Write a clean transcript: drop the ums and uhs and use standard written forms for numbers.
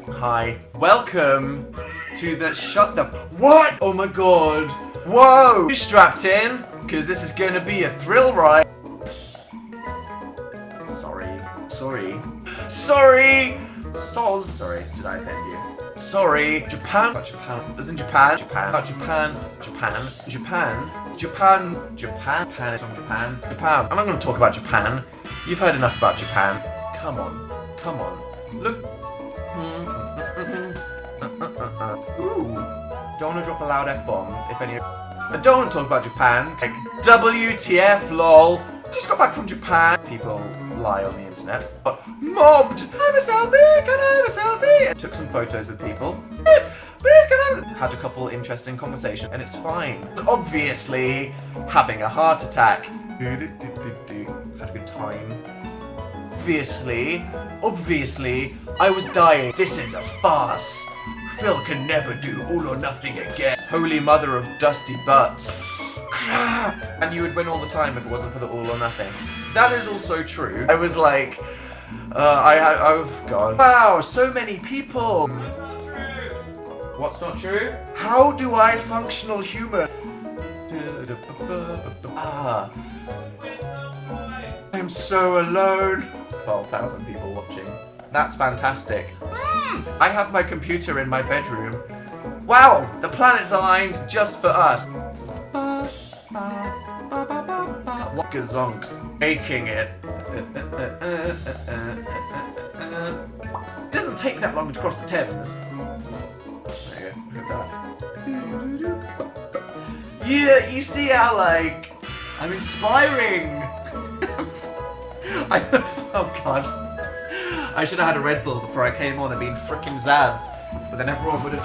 Hi. Welcome to the What? Oh my god. Whoa! You strapped in? Because this is going to be a thrill ride. Sorry. Sorry, did I offend you? Sorry. Japan. As in Japan. Japan is from Japan. I'm not going to talk about Japan. You've heard enough about Japan. Come on. Look. Ooh. Don't want to drop a loud F-bomb, if any. I don't want to talk about Japan. Like, WTF, lol. Just got back from Japan. People lie on the internet. But mobbed. I'm a selfie. Can I have a selfie? I took some photos of people. Please can I have... Had a couple interesting conversations, and it's fine. Obviously, having a heart attack. Had a good time. Obviously, I was dying. This is a farce. Phil can never do All or Nothing again. Holy mother of dusty butts. And you would win all the time if it wasn't for the All or Nothing. That is also true. I was like, oh god. Wow, so many people. What's not true? How do I functional humor? I'm so alone. 12,000 people watching. That's fantastic. I have my computer in my bedroom. Wow, the planets aligned just for us. What gazonks? Making it. It doesn't take that long to cross the Thames. There you go. Yeah, you see how, like, I'm inspiring. Oh god. I should have had a Red Bull before I came on and been frickin' zazzed. But then everyone would have...